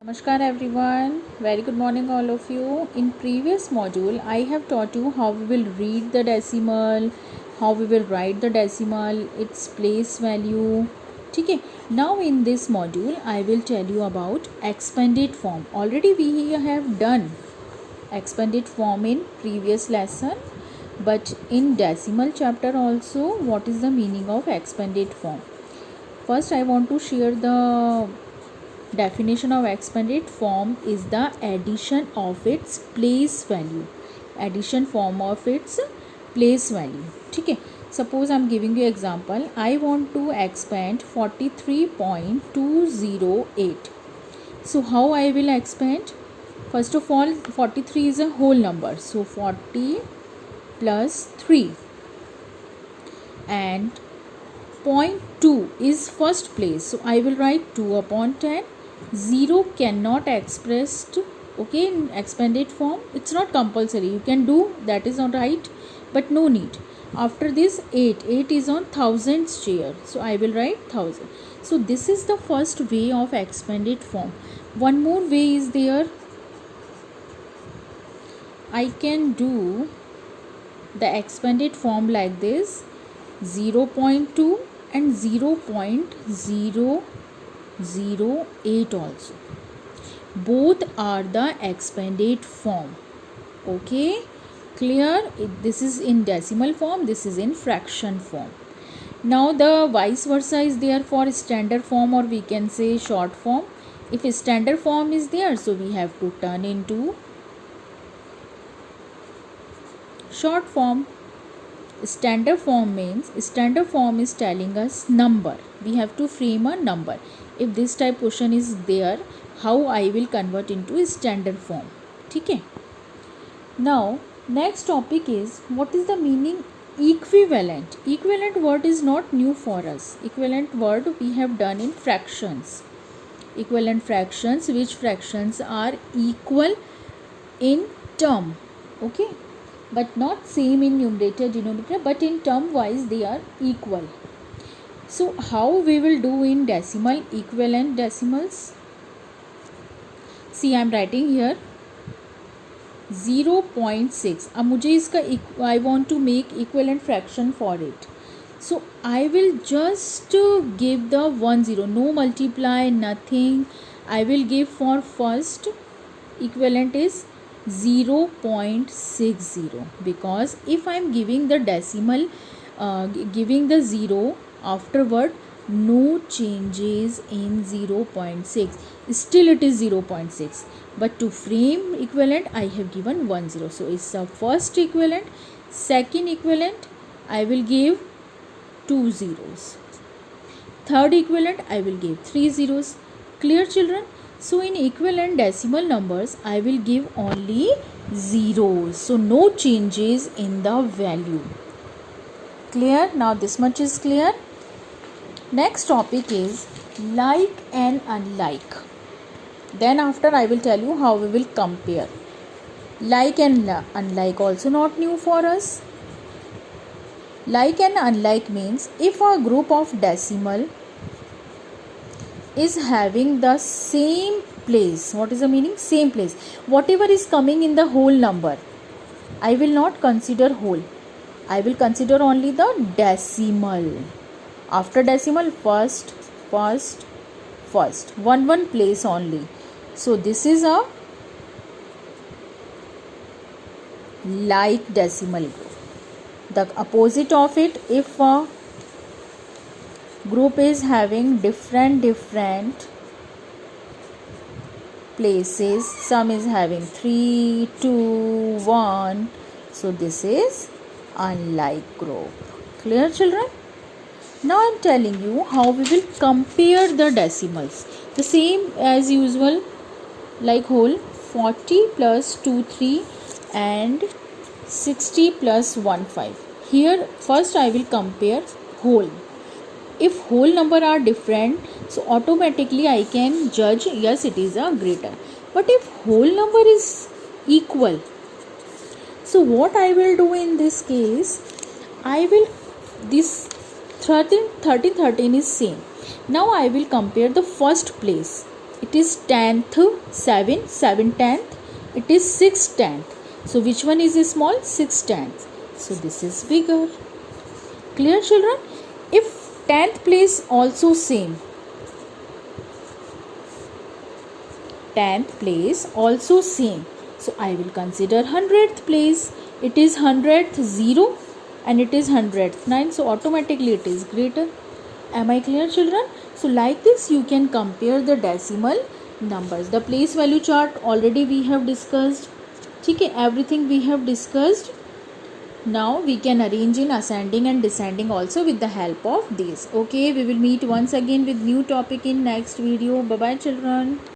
Namaskar everyone, very good morning all of you. In previous module I have taught you how we will read the decimal, how we will write the decimal, its place value. Okay, now in this module I will tell you about expanded form. Already we have done expanded form in previous lesson, but in decimal chapter also what is the meaning of expanded form. First I want to share the definition of expanded form is the addition of its place value. Addition form of its place value. ठीक है, suppose I'm giving you example. I want to expand 43.208. So how I will expand? First of all, 43 is a whole number, so 40 plus 3 and 0.2 is first place, so I will write 2 upon 10. 0 cannot expressed, okay, in expanded form. It's not compulsory, you can do, that is not right, but no need. After this 8 is on thousands chair, so I will write 1000. So this is the first way of expanded form. One more way is there. I can do the expanded form like this: 0.2 and 0.008 also. Both are the expanded form. Okay, clear? This is in decimal form, this is in fraction form. Now the vice versa is there for standard form, or we can say short form. If a standard form is there, so we have to turn into short form. Standard form means, standard form is telling us number. We have to frame a number. If this type question is there, how I will convert into a standard form. Okay. Now next topic is, what is the meaning equivalent? Equivalent word is not new for us. Equivalent word we have done in fractions. Equivalent fractions, which fractions are equal in term. Okay, but not same in numerator denominator, but in term wise they are equal. So how we will do in decimal, equivalent decimals? See, I am writing here 0.6. अब मुझे इसका I want to make equivalent fraction for it. So I will just give the 10, no multiply, nothing. I will give for first equivalent is 0.60, because if I am giving the decimal, giving the 0 afterward, no changes in 0.6, still it is 0.6, but to frame equivalent I have given 10. So it's the first equivalent. Second equivalent I will give 2 zeros. Third equivalent I will give 3 zeros. Clear, children? So in equivalent decimal numbers I will give only zeros, so no changes in the value. Clear? Now this much is clear. Next topic is like and unlike. Then after I will tell you how we will compare. Like and unlike also not new for us. Like and unlike means, if a group of decimal is having the same place. What is the meaning? Same place. Whatever is coming in the whole number, I will not consider whole. I will consider only the decimal. After decimal, first. One place only. So this is a like decimal group. The opposite of it, if a group is having different places, some is having 3, 2, 1, so this is unlike group. Clear, children? Now I am telling you how we will compare the decimals. The same as usual, like whole. 40 plus 2 3 and 60 plus 1 5. Here first I will compare whole. If whole number are different, so automatically I can judge, yes, it is a greater. But if whole number is equal, so what I will do in this case, I will, this 13 is same. Now I will compare the first place. It is 10th, 7 10th. It is 6 10th. So which one is small? 6 10th. So this is bigger. Clear, children? If 10th place also same, 10th place also same, so I will consider 100th place. It is 100th 0 and it is 100th 9, so automatically it is greater. Am I clear, children? So like this you can compare the decimal numbers. The place value chart already we have discussed. Okay, everything we have discussed. Now we can arrange in ascending and descending also with the help of these. Okay, we will meet once again with new topic in next video. Bye bye, children.